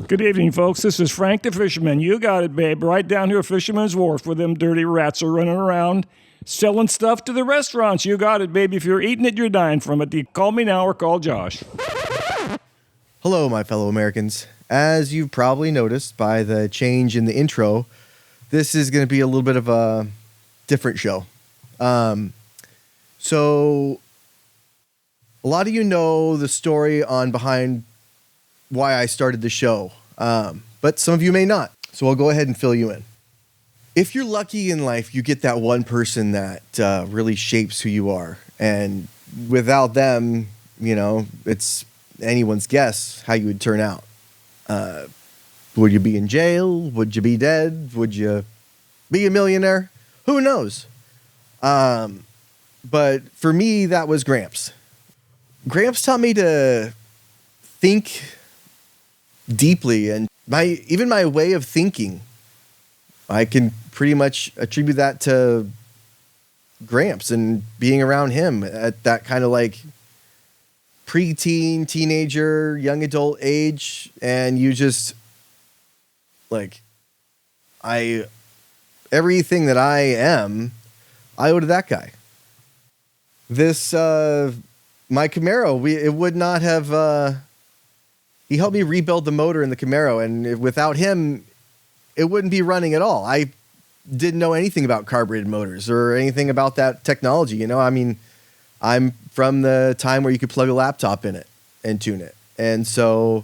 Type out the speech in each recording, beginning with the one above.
Good evening, folks. This is Frank the Fisherman. You got it, babe. Right down here at Fisherman's Wharf where them dirty rats are running around selling stuff to the restaurants. You got it, baby. If you're eating it, you're dying from it. You call me now or call Josh. Hello, my fellow Americans. As you've probably noticed by the change in the intro, this is going to be a little bit of a different show. So a lot of you know the story on behind why I started the show, but some of you may not. So I'll go ahead and fill you in. If you're lucky in life, you get that one person that really shapes who you are. And without them, you know, it's anyone's guess how you would turn out. Would you be in jail? Would you be dead? Would you be a millionaire? Who knows? But for me, that was Gramps. Gramps taught me to think deeply, and my way of thinking, I can pretty much attribute that to Gramps and being around him at that kind of like preteen, teenager, young adult age. And you just like, everything that I am, I owe to that guy. This, my Camaro, it would not have, he helped me rebuild the motor in the Camaro, and without him, it wouldn't be running at all. I didn't know anything about carbureted motors or anything about that technology. You know, I mean, I'm from the time where you could plug a laptop in it and tune it. And so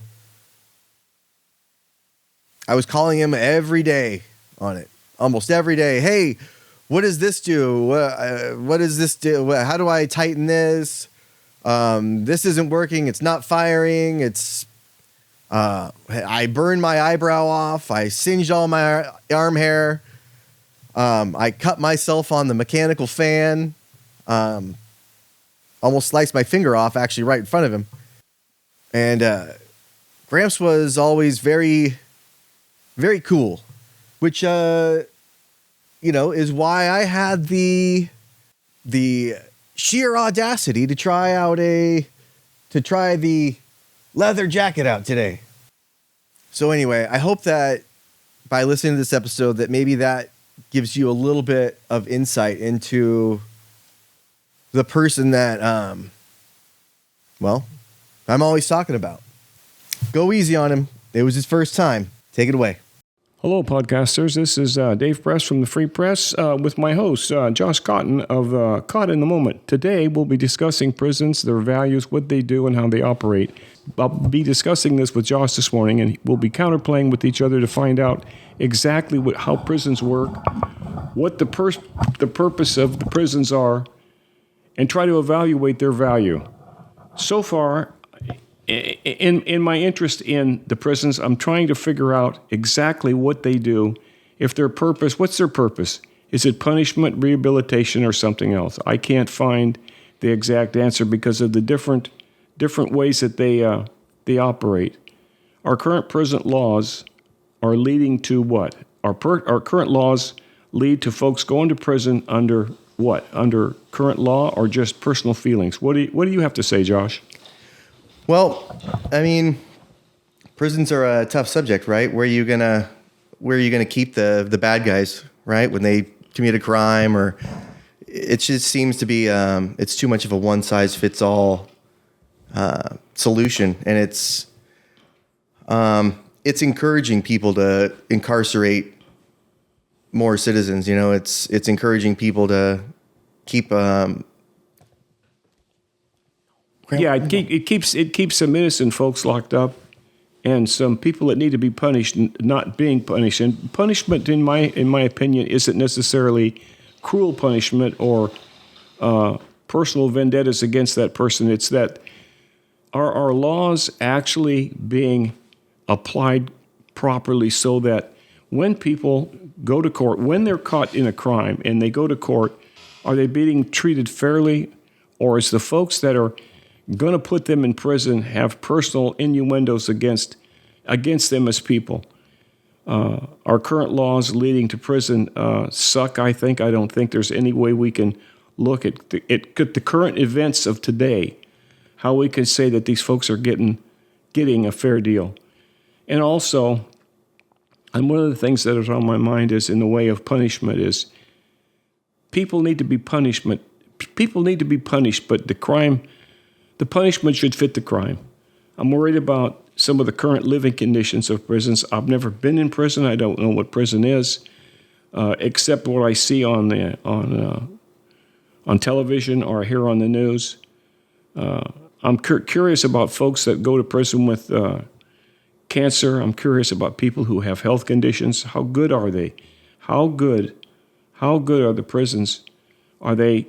I was calling him every day on it, almost every day. Hey, what does this do? What does this do? How do I tighten this? This isn't working. It's not firing. I burned my eyebrow off. I singed all my arm hair. I cut myself on the mechanical fan. Almost sliced my finger off, actually, right in front of him. And Gramps was always very, very cool, which, is why I had the sheer audacity to try the leather jacket out today. So anyway, I hope that by listening to this episode that maybe that gives you a little bit of insight into the person that, I'm always talking about. Go easy on him. It was his first time. Take it away. Hello, podcasters. This is Dave Press from the Free Press with my host, Josh Cotton of Caught in the Moment. Today, we'll be discussing prisons, their values, what they do, and how they operate. I'll be discussing this with Josh this morning, and we'll be counterplaying with each other to find out exactly how prisons work, what the purpose of the prisons are, and try to evaluate their value. So far, in my interest in the prisons, I'm trying to figure out exactly what they do. If their purpose, what's their purpose? Is it punishment, rehabilitation, or something else? I can't find the exact answer because of the different ways that they operate. Our current prison laws are leading to what? Our current laws lead to folks going to prison under what? Under current law or just personal feelings? What do you have to say, Josh? Well, I mean, prisons are a tough subject, right? Where are you gonna keep the bad guys, right? When they commit a crime, or it just seems to be it's too much of a one size fits all solution, and it's encouraging people to incarcerate more citizens. You know, it's encouraging people to keep. It keeps some innocent folks locked up, and some people that need to be punished not being punished. And punishment, in my opinion, isn't necessarily cruel punishment or personal vendettas against that person. It's that our laws actually being applied properly, so that when people go to court, when they're caught in a crime and they go to court, are they being treated fairly, or is the folks that are going to put them in prison have personal innuendos against them as people? Our current laws leading to prison suck, I think. I don't think there's any way we can look at the current events of today, how we can say that these folks are getting a fair deal. And also, and one of the things that is on my mind is in the way of punishment is people need to be punished, but the punishment should fit the crime. I'm worried about some of the current living conditions of prisons. I've never been in prison. I don't know what prison is, except what I see on television or hear on the news. I'm curious about folks that go to prison with cancer. I'm curious about people who have health conditions. How good are they? How good are the prisons? Are they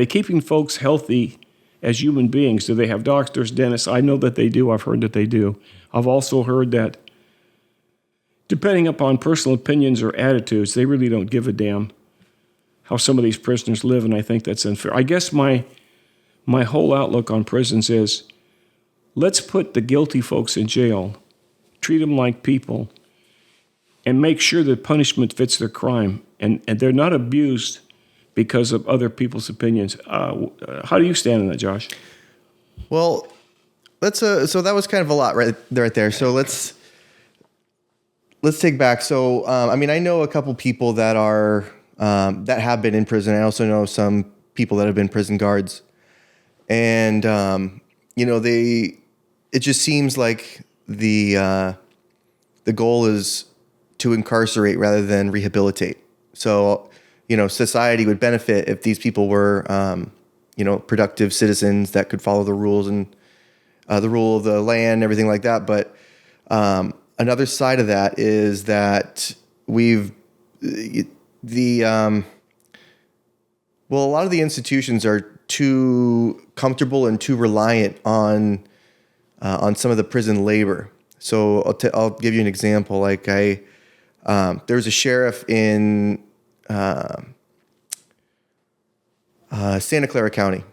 keeping folks healthy as human beings? Do they have doctors, dentists? I know that they do. I've heard that they do. I've also heard that depending upon personal opinions or attitudes, they really don't give a damn how some of these prisoners live, and I think that's unfair. I guess my whole outlook on prisons is let's put the guilty folks in jail, treat them like people, and make sure that punishment fits their crime, and they're not abused because of other people's opinions. How do you stand on that, Josh? Well, so that was kind of a lot right there. So let's take back. So I know a couple people that are that have been in prison. I also know some people that have been prison guards, and it just seems like the goal is to incarcerate rather than rehabilitate. So society would benefit if these people were productive citizens that could follow the rules and the rule of the land, everything like that. But another side of that is that a lot of the institutions are too comfortable and too reliant on some of the prison labor. So I'll give you an example. Like there was a sheriff in Santa Clara County,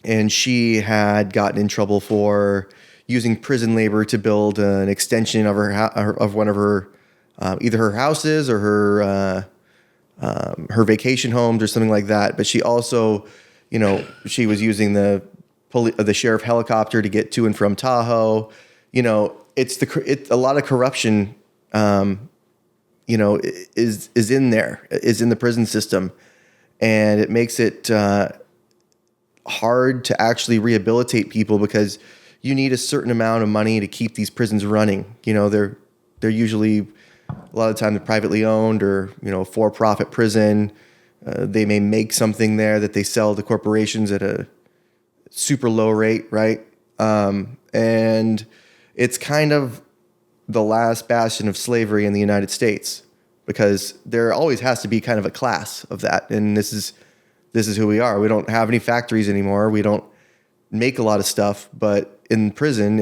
and she had gotten in trouble for using prison labor to build an extension of of one of her either her houses or her vacation homes or something like that. But she also, she was using the sheriff helicopter to get to and from Tahoe. It's a lot of corruption. Is in the prison system, and it makes it hard to actually rehabilitate people because you need a certain amount of money to keep these prisons running. They're usually a lot of the time they're privately owned or for-profit prison. They may make something there that they sell to corporations at a super low rate, right? And it's kind of the last bastion of slavery in the United States, because there always has to be kind of a class of that. And this is who we are. We don't have any factories anymore. We don't make a lot of stuff, but in prison,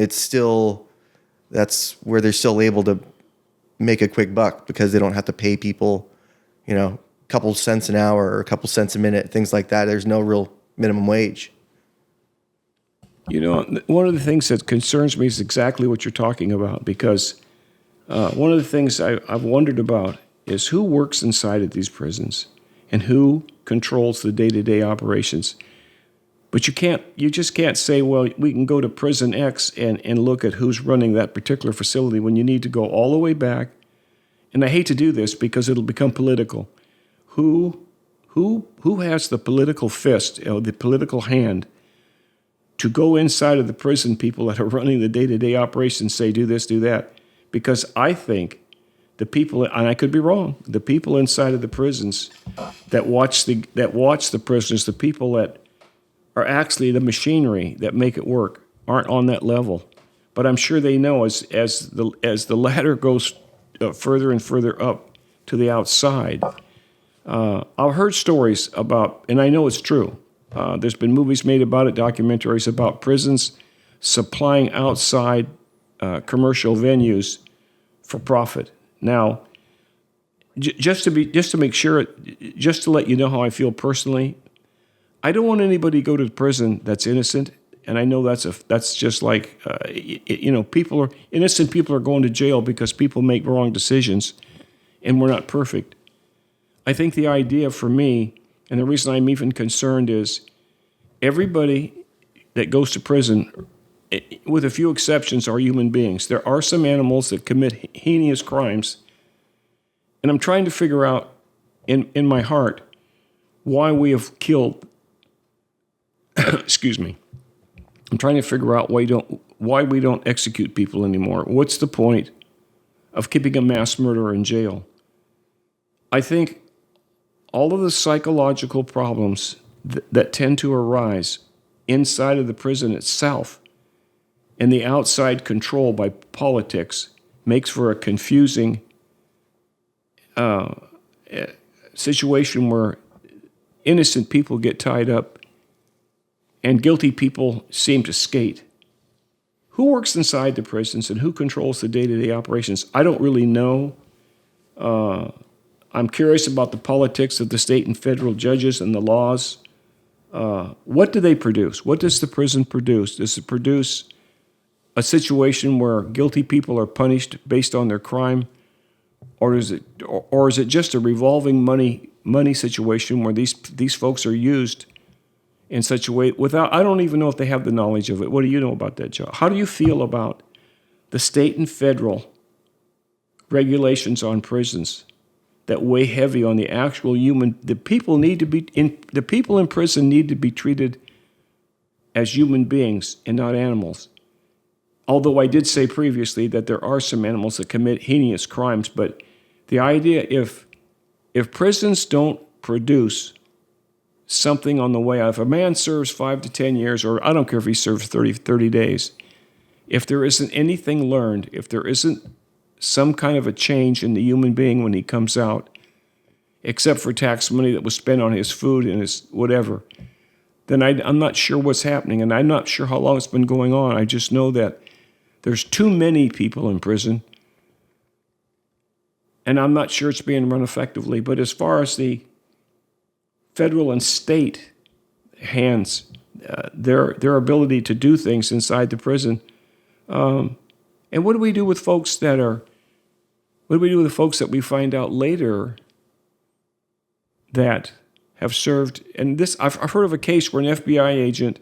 that's where they're still able to make a quick buck because they don't have to pay people, a couple cents an hour or a couple cents a minute, things like that. There's no real minimum wage. One of the things that concerns me is exactly what you're talking about, because one of the things I've wondered about is who works inside of these prisons and who controls the day-to-day operations. But you just can't say, well, we can go to prison X and look at who's running that particular facility when you need to go all the way back. And I hate to do this because it'll become political. Who has the political fist, the political hand to go inside of the prison people that are running the day-to-day operations, say, do this, do that? Because I think the people, and I could be wrong, the people inside of the prisons that watch the prisoners, the people that are actually the machinery that make it work, aren't on that level. But I'm sure they know as the ladder goes further and further up to the outside. I've heard stories about, and I know it's true, there's been movies made about it, documentaries about prisons supplying outside commercial venues for profit. Now, just to make sure, just to let you know how I feel personally, I don't want anybody to go to prison that's innocent, and I know that's just like innocent people are going to jail because people make wrong decisions, and we're not perfect. I think the idea for me, and the reason I'm even concerned, is everybody that goes to prison with a few exceptions, are human beings. There are some animals that commit heinous crimes, and I'm trying to figure out in my heart why we have killed. Excuse me. I'm trying to figure out why we don't execute people anymore. What's the point of keeping a mass murderer in jail? I think all of the psychological problems that tend to arise inside of the prison itself and the outside control by politics makes for a confusing situation where innocent people get tied up and guilty people seem to skate. Who works inside the prisons and who controls the day-to-day operations? I don't really know. I'm curious about the politics of the state and federal judges and the laws. What do they produce? What does the prison produce? Does it produce a situation where guilty people are punished based on their crime? Or is it just a revolving money situation where these folks are used in such a way I don't even know if they have the knowledge of it. What do you know about that, Joe? How do you feel about the state and federal regulations on prisons that weigh heavy on the actual human? The people in prison need to be treated as human beings and not animals. Although I did say previously that there are some animals that commit heinous crimes, but the idea if prisons don't produce something on the way out, if a man serves 5 to 10 years, or I don't care if he serves 30 days, if there isn't anything learned, if there isn't some kind of a change in the human being when he comes out, except for tax money that was spent on his food and his whatever, then I'm not sure what's happening, and I'm not sure how long it's been going on. I just know that there's too many people in prison, and I'm not sure it's being run effectively. But as far as the federal and state hands, their ability to do things inside the prison, and what do we do with folks that we find out later that have served? And this, I've heard of a case where an FBI agent,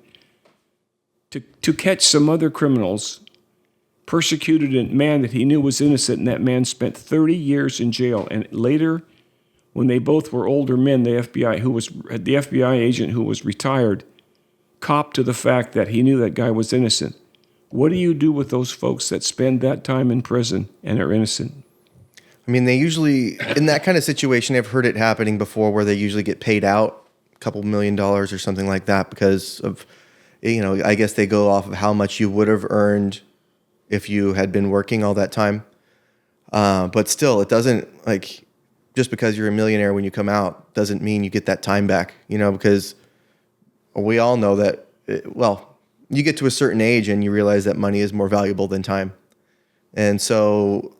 to catch some other criminals, persecuted a man that he knew was innocent, and that man spent 30 years in jail. And later, when they both were older men, the FBI agent who was retired copped to the fact that he knew that guy was innocent. What do you do with those folks that spend that time in prison and are innocent? I mean, they usually, in that kind of situation, I've heard it happening before where they usually get paid out a couple $1 million or something like that because of, I guess they go off of how much you would have earned if you had been working all that time. But still, it doesn't, just because you're a millionaire when you come out doesn't mean you get that time back, because we all know that, you get to a certain age and you realize that money is more valuable than time. And so,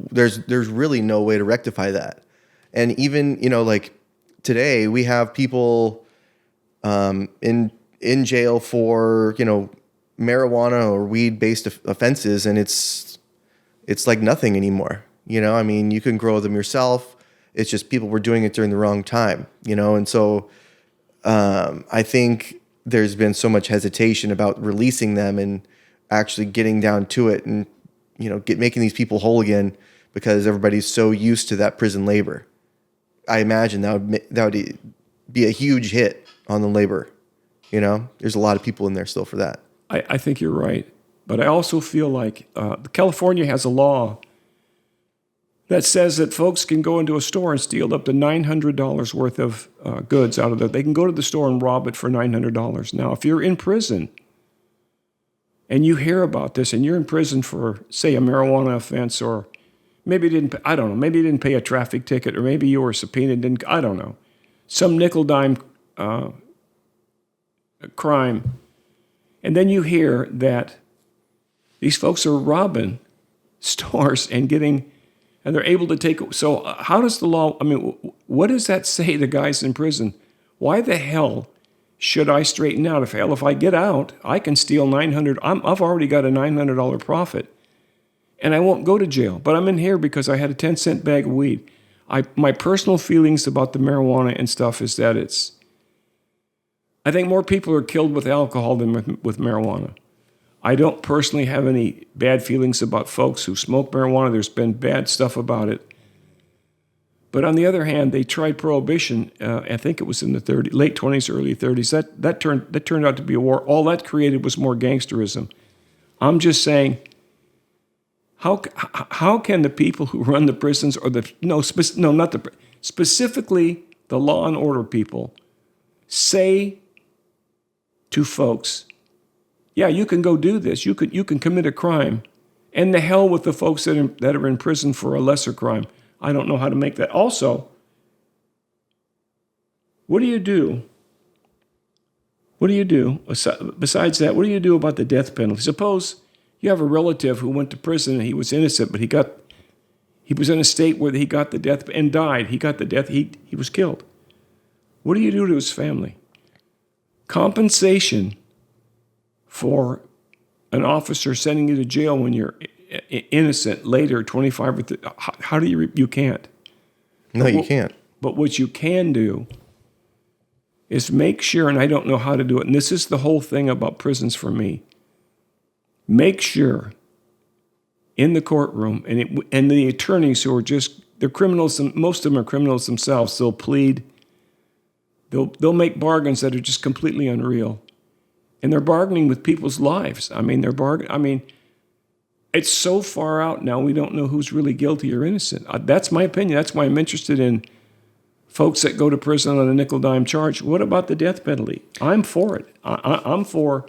there's really no way to rectify that. And even, today we have people in jail for, marijuana or weed-based offenses, and it's like nothing anymore. You can grow them yourself. It's just people were doing it during the wrong time, and so I think there's been so much hesitation about releasing them and actually getting down to it and, making these people whole again because everybody's so used to that prison labor. I imagine that would be a huge hit on the labor. There's a lot of people in there still for that. I think you're right. But I also feel like California has a law that says that folks can go into a store and steal up to $900 worth of goods out of there. They can go to the store and rob it for $900. Now, if you're in prison and you hear about this and you're in prison for, say, a marijuana offense, or maybe you didn't pay a traffic ticket, or maybe you were subpoenaed, I don't know, some nickel-dime crime, and then you hear that these folks are robbing stores and they're able to take. So how does the law, what does that say to guys in prison? Why the hell should I straighten out? If I get out, I can steal $900. I've already got a $900 profit, and I won't go to jail. But I'm in here because I had a 10-cent bag of weed. My personal feelings about the marijuana and stuff is that I think more people are killed with alcohol than with marijuana. I don't personally have any bad feelings about folks who smoke marijuana. There's been bad stuff about it. But on the other hand, they tried prohibition. I think it was in the late 20s, early 30s. That turned out to be a war. All that created was more gangsterism. I'm just saying, how can the people who run the prisons or specifically the law and order people say to folks, yeah, you can go do this. You can commit a crime, and the hell with the folks that are in prison for a lesser crime. I don't know how to make that. Also, what do you do? What do you do besides that? What do you do about the death penalty? Suppose you have a relative who went to prison and he was innocent, but he was in a state where he got the death and died. He got the death. He was killed. What do you do to his family? Compensation for an officer sending you to jail when you're innocent later, 25 or 30, how do you can't. No, you can't. But what you can do is make sure, and I don't know how to do it, and this is the whole thing about prisons for me, make sure in the courtroom, and the attorneys who are they're criminals, and most of them are criminals themselves, they'll plead, they'll make bargains that are just completely unreal. And they're bargaining with people's lives. It's so far out now, we don't know who's really guilty or innocent. That's my opinion. That's why I'm interested in folks that go to prison on a nickel-dime charge. What about the death penalty? I'm for it. I'm for...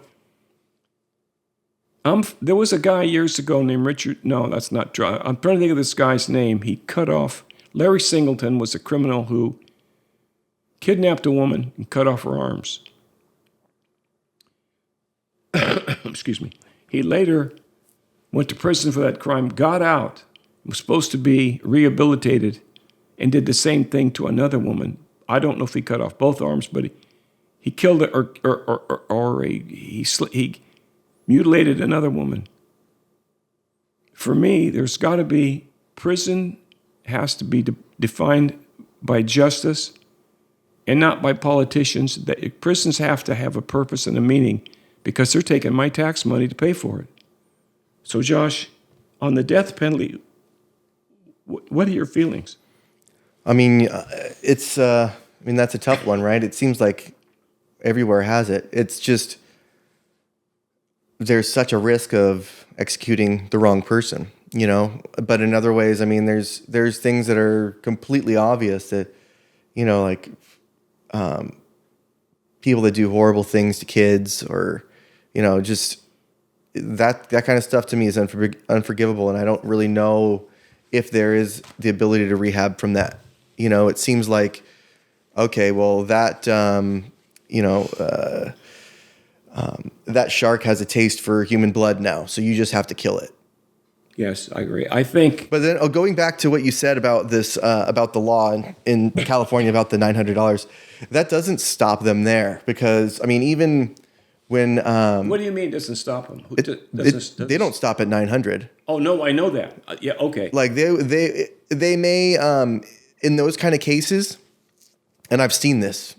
there was a guy years ago named Richard... No, that's not true. I'm trying to think of this guy's name. He cut off... Larry Singleton was a criminal who kidnapped a woman and cut off her arms. Excuse me. He later went to prison for that crime, got out, was supposed to be rehabilitated, and did the same thing to another woman. I don't know if he cut off both arms, but he killed her, or he mutilated another woman. For me, there's got to be, prison has to be defined by justice and not by politicians. Prisons have to have a purpose and a meaning because they're taking my tax money to pay for it. So, Josh, on the death penalty, what are your feelings? That's a tough one, right? It seems like everywhere has it. It's just, there's such a risk of executing the wrong person, But in other ways, there's things that are completely obvious that, people that do horrible things to kids or, just that kind of stuff to me is unforgivable. And I don't really know if there is the ability to rehab from that. It seems like, okay, well, that shark has a taste for human blood now, so you just have to kill it. Yes, I agree. I think... But then going back to what you said about this, about the law in California, about the $900, that doesn't stop them there because, even when... what do you mean it doesn't stop them? They don't stop at 900. Oh, no, I know that. Yeah, okay. Like they may, in those kind of cases, and I've seen this.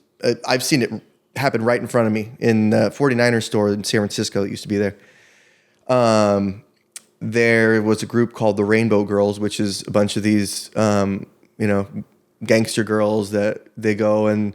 I've seen it happen right in front of me in the 49ers store in San Francisco that used to be there. There was a group called the Rainbow Girls, which is a bunch of these, gangster girls that they go and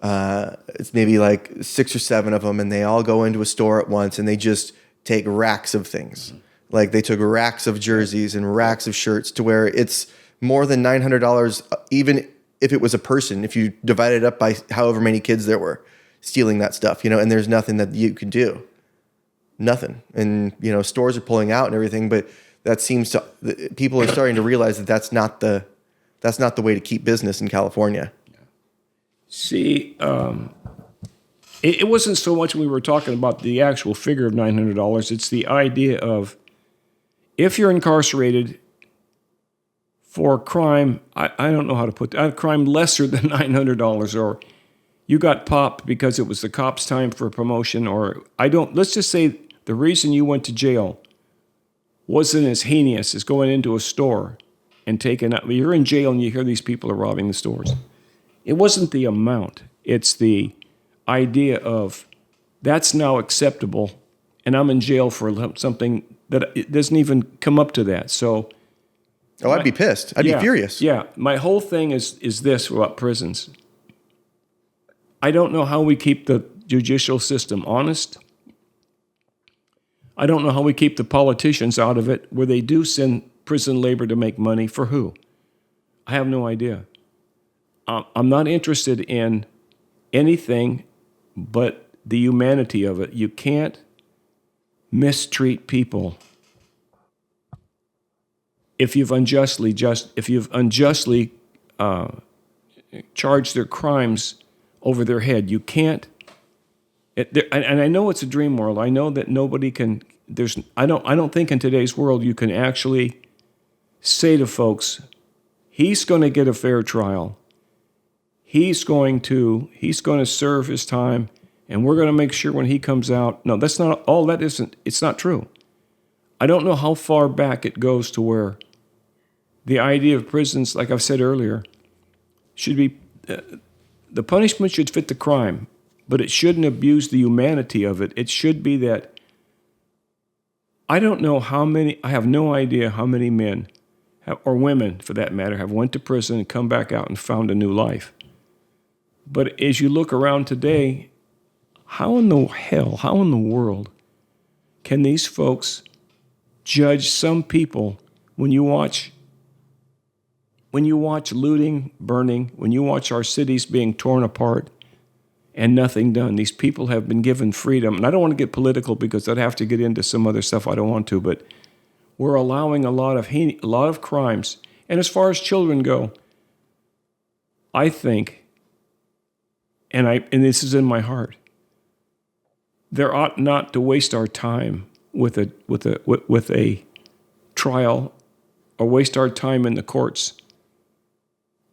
it's maybe like 6 or 7 of them, and they all go into a store at once and they just take racks of things. Like they took racks of jerseys and racks of shirts to where it's more than $900, even if it was a person, if you divide it up by however many kids there were stealing that stuff, and there's nothing that you can do. Nothing. And, stores are pulling out and everything, but that seems to, people are starting to realize that that's not the way to keep business in California. See, it wasn't so much we were talking about the actual figure of $900. It's the idea of if you're incarcerated for a crime, I don't know how to put that, a crime lesser than $900, or you got popped because it was the cop's time for a promotion, or let's just say the reason you went to jail wasn't as heinous as going into a store and taking out, you're in jail and you hear these people are robbing the stores. It wasn't the amount. It's the idea of that's now acceptable and I'm in jail for something that it doesn't even come up to that. So, I'd be pissed. I'd be furious. Yeah, my whole thing is this about prisons. I don't know how we keep the judicial system honest. I don't know how we keep the politicians out of it, where they do send prison labor to make money. For who? I have no idea. I'm not interested in anything but the humanity of it. You can't mistreat people if you've unjustly charged their crimes over their head. You can't. And I know it's a dream world. I know that nobody can. I don't think in today's world you can actually say to folks, he's going to get a fair trial. He's going to serve his time, and we're going to make sure when he comes out. No, that's not all. That isn't. It's not true. I don't know how far back it goes to where the idea of prisons, like I've said earlier, should be the punishment should fit the crime, but it shouldn't abuse the humanity of it. It should be that. I don't know how many. I have no idea how many men or women, for that matter, have went to prison and come back out and found a new life. But as you look around today, how in the world can these folks judge some people when you watch looting, burning, when you watch our cities being torn apart and nothing done? These people have been given freedom. And I don't want to get political because I'd have to get into some other stuff I don't want to, but we're allowing a lot of crimes. And as far as children go, I think, and this is in my heart, there ought not to waste our time with a trial or waste our time in the courts.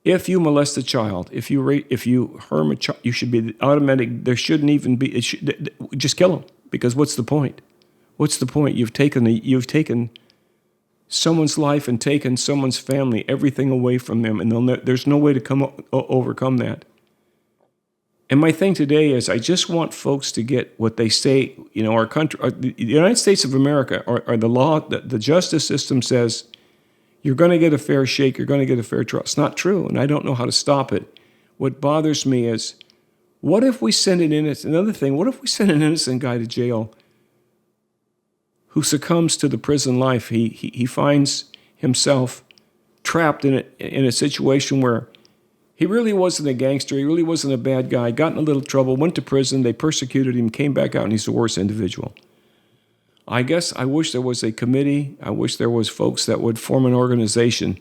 If you molest a child, if you harm a child, you should be automatic. There shouldn't even be. Just kill them, because what's the point? What's the point? You've taken someone's life and taken someone's family, everything away from them, and there's no way to overcome that. And my thing today is, I just want folks to get what they say. Our country, the United States of America, or the law, the justice system says, you're going to get a fair shake, you're going to get a fair trial. It's not true, and I don't know how to stop it. What bothers me is, what if we send an innocent guy to jail who succumbs to the prison life? He finds himself trapped in a situation where he really wasn't a gangster, he really wasn't a bad guy, got in a little trouble, went to prison, they persecuted him, came back out, and he's the worst individual. I guess I wish there was a committee. I wish there was folks that would form an organization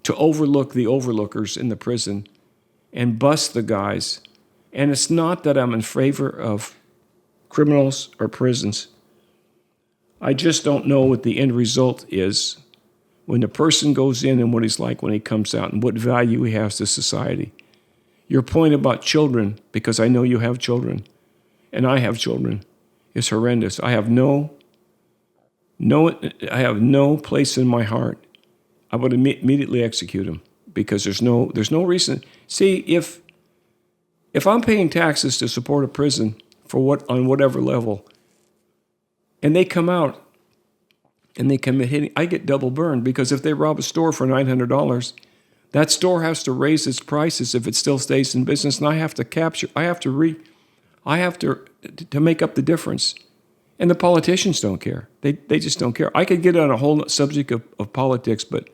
to overlook the overlookers in the prison and bust the guys. And it's not that I'm in favor of criminals or prisons. I just don't know what the end result is when the person goes in and what he's like when he comes out and what value he has to society. Your point about children, because I know you have children, and I have children, is horrendous. I have no place in my heart. I would immediately execute him, because there's no reason. See, if I'm paying taxes to support a prison on whatever level, and they come out and they commit hitting, I get double burned, because if they rob a store for $900, that store has to raise its prices if it still stays in business, and I have to make up the difference. And the politicians don't care. They just don't care. I could get on a whole subject of politics, but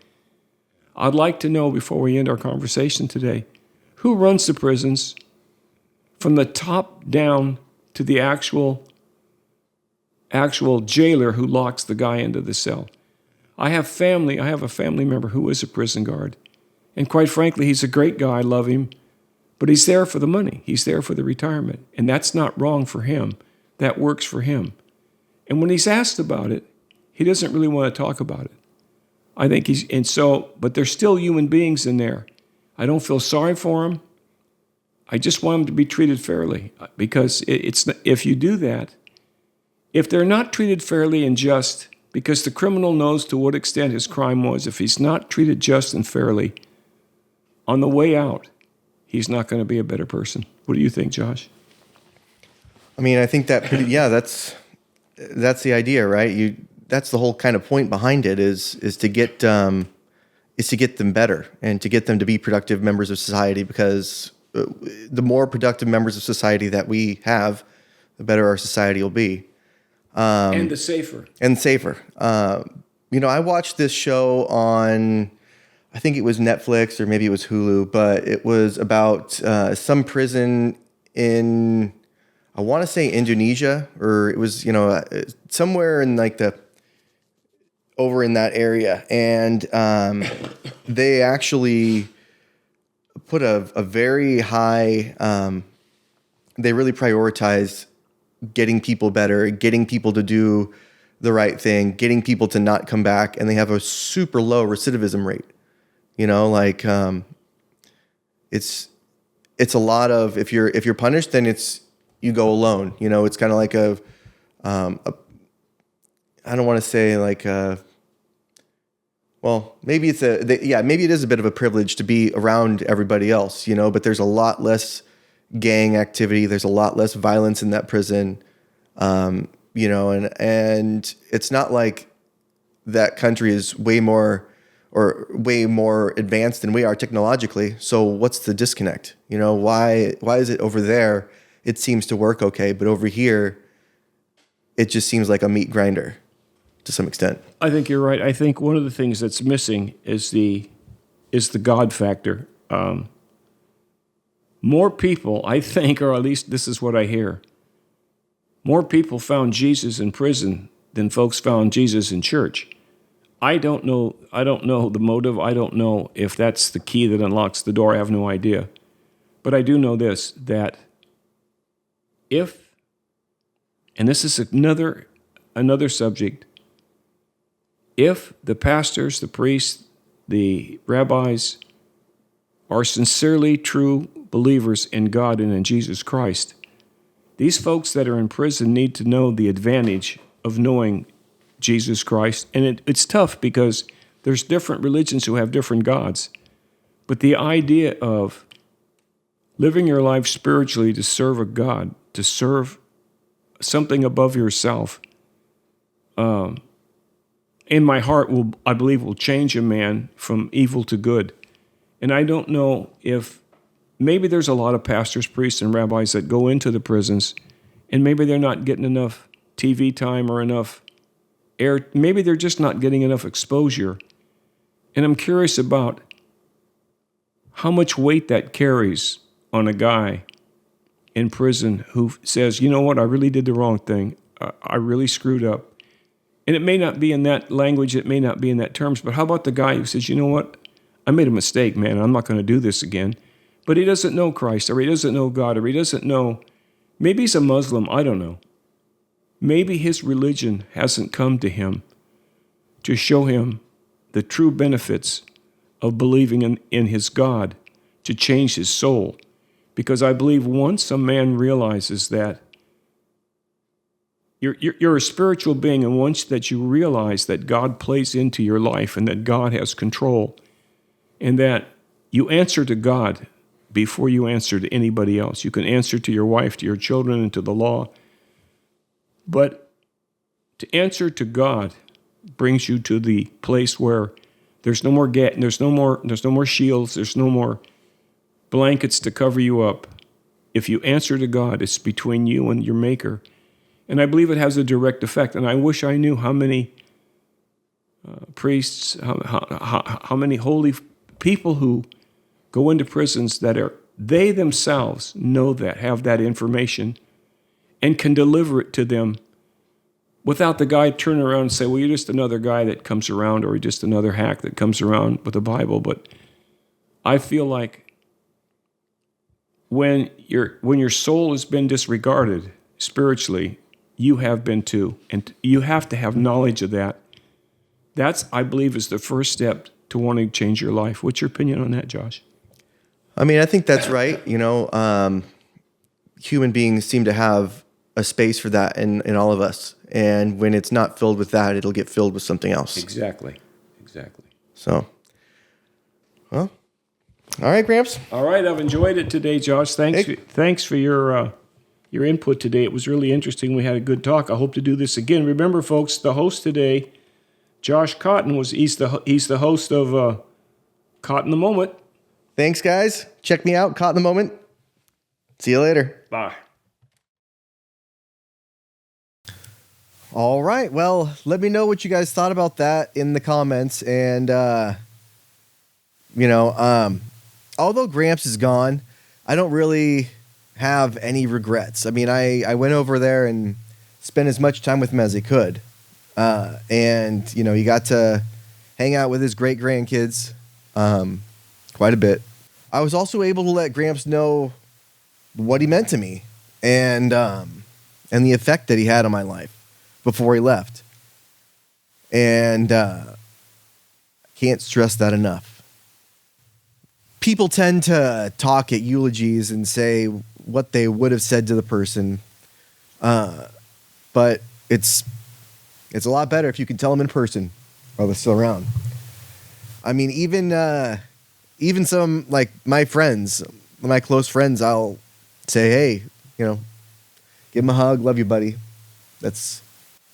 I'd like to know, before we end our conversation today, who runs the prisons from the top down to the actual jailer who locks the guy into the cell. I have a family member who is a prison guard. And quite frankly, he's a great guy. I love him. But he's there for the money. He's there for the retirement. And that's not wrong for him. That works for him. And when he's asked about it, he doesn't really want to talk about it. I think but there's still human beings in there. I don't feel sorry for him. I just want them to be treated fairly, because if you do that, if they're not treated fairly and just, because the criminal knows to what extent his crime was, if he's not treated just and fairly, on the way out, he's not going to be a better person. What do you think, Josh? I mean, I think that that's the idea, right? That's the whole kind of point behind it is to get them better and to get them to be productive members of society, because the more productive members of society that we have, the better our society will be. And the safer. And safer. I watched this show on, I think it was Netflix or maybe it was Hulu, but it was about some prison in, I want to say Indonesia, or it was, somewhere in like over in that area. And they actually put a very high, they really prioritized getting people better, getting people to do the right thing, getting people to not come back. And they have a super low recidivism rate. It's a lot of, if you're punished, then you go alone. It's kind of like I don't want to say like maybe maybe it is a bit of a privilege to be around everybody else, but there's a lot less gang activity. There's a lot less violence in that prison, and it's not like that country is way more advanced than we are technologically. So what's the disconnect? Why is it over there it seems to work okay, but over here it just seems like a meat grinder to some extent? I think you're right. I think one of the things that's missing is the God factor. More people, I think, or at least this is what I hear, more people found Jesus in prison than folks found Jesus in church. I don't know the motive. I don't know if that's the key that unlocks the door. I have no idea. But I do know this, that and this is another subject, if the pastors, the priests, the rabbis are sincerely true believers in God and in Jesus Christ, these folks that are in prison need to know the advantage of knowing Jesus Christ. And it's tough because there's different religions who have different gods. But the idea of living your life spiritually to serve a God, to serve something above yourself, in my heart, I believe will change a man from evil to good. And I don't know if, maybe there's a lot of pastors, priests, and rabbis that go into the prisons, and maybe they're not getting enough TV time or enough air. Maybe they're just not getting enough exposure. And I'm curious about how much weight that carries on a guy in prison who says, you know what, I really did the wrong thing. I really screwed up. And it may not be in that language, it may not be in that terms, but how about the guy who says, you know what, I made a mistake, man, I'm not going to do this again. But he doesn't know Christ, or he doesn't know God, or he doesn't know, maybe he's a Muslim, I don't know. Maybe his religion hasn't come to him to show him the true benefits of believing in his God to change his soul. Because I believe once a man realizes that you're a spiritual being, and once that you realize that God plays into your life and that God has control, and that you answer to God before you answer to anybody else. You can answer to your wife, to your children, and to the law. But to answer to God brings you to the place where there's no more there's no more shields, there's no more blankets to cover you up. If you answer to God, it's between you and your Maker. And I believe it has a direct effect. And I wish I knew how many priests, how many holy people who go into prisons that they themselves know that, have that information, and can deliver it to them without the guy turning around and say, well, you're just another guy that comes around, or you're just another hack that comes around with the Bible. But I feel like when your soul has been disregarded spiritually, you have been too. And you have to have knowledge of that. That's, I believe, is the first step to wanting to change your life. What's your opinion on that, Josh? I mean, I think that's right. Human beings seem to have a space for that in all of us. And when it's not filled with that, it'll get filled with something else. Exactly. So, well, all right, Gramps. All right, I've enjoyed it today, Josh. Thanks for your your input today. It was really interesting. We had a good talk. I hope to do this again. Remember, folks, the host today, Josh Cotton, he's the host of Caught in the Moment. Thanks, guys. Check me out, Caught in the Moment. See you later. Bye. All right. Well, let me know what you guys thought about that in the comments. And, although Gramps is gone, I don't really have any regrets. I mean, I went over there and spent as much time with him as I could. He got to hang out with his great grandkids quite a bit. I was also able to let Gramps know what he meant to me and the effect that he had on my life before he left. And can't stress that enough. People tend to talk at eulogies and say what they would have said to the person. But it's a lot better if you can tell them in person while they're still around. I mean, even some, like, my friends, my close friends, I'll say, hey, give them a hug. Love you, buddy.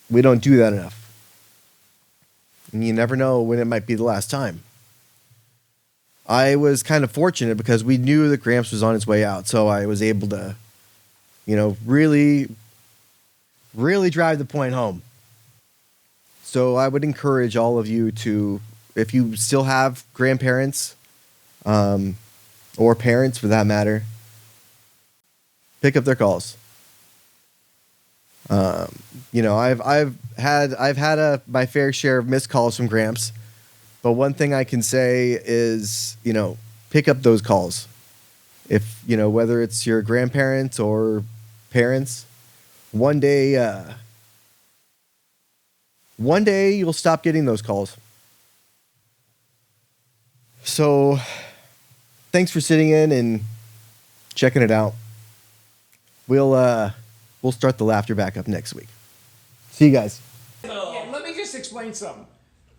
We don't do that enough. And you never know when it might be the last time. I was kind of fortunate because we knew that Gramps was on his way out. So I was able to, really, really drive the point home. So I would encourage all of you to, if you still have grandparents, or parents for that matter, pick up their calls. I've had my fair share of missed calls from Gramps, but one thing I can say is, pick up those calls. If, whether it's your grandparents or parents, one day you'll stop getting those calls. So thanks for sitting in and checking it out. We'll start the laughter back up next week. See you guys. Yeah, let me just explain something.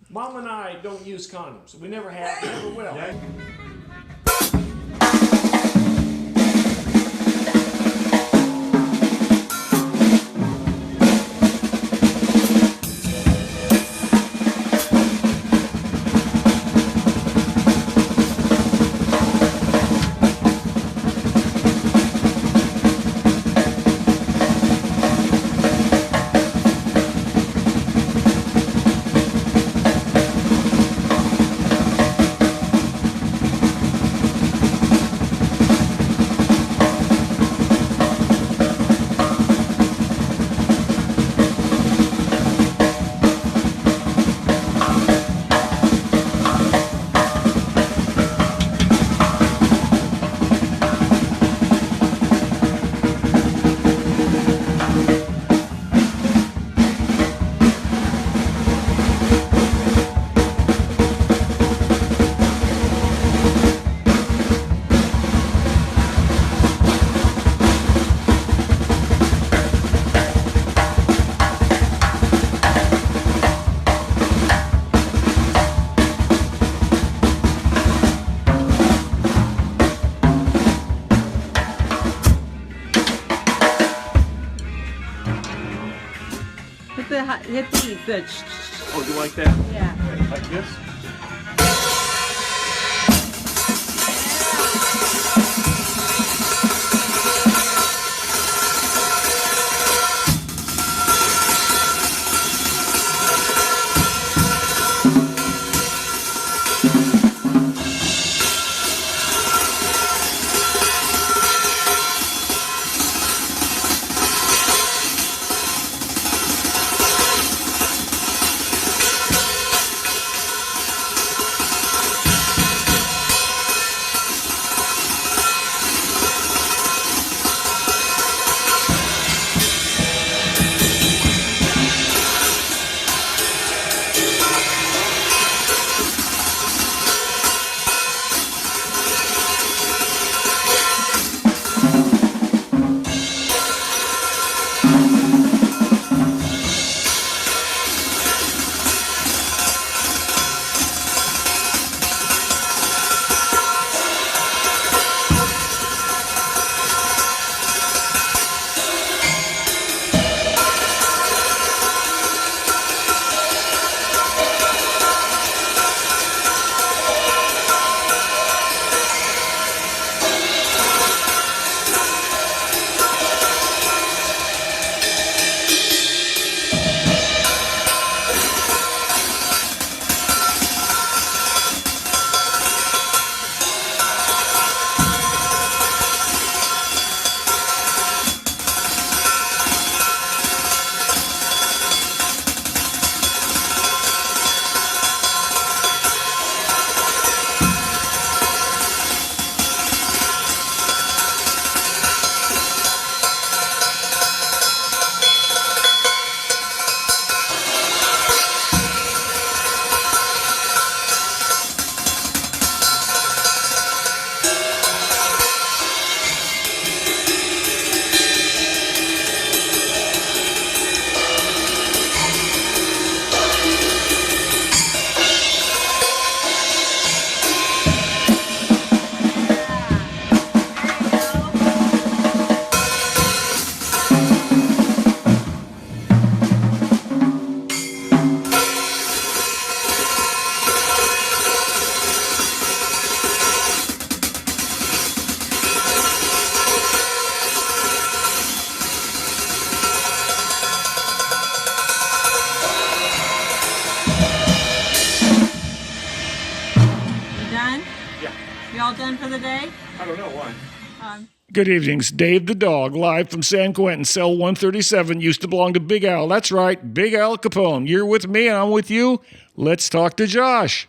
Mom and I don't use condoms. We never have, never will. Hit the Oh, do you like that? yeah. Like this? Yeah. You all done for the day? I don't know why. Good evenings. Dave the dog, live from San Quentin. Cell 137 used to belong to Big Al. That's right, Big Al Capone. You're with me and I'm with you. Let's talk to Josh.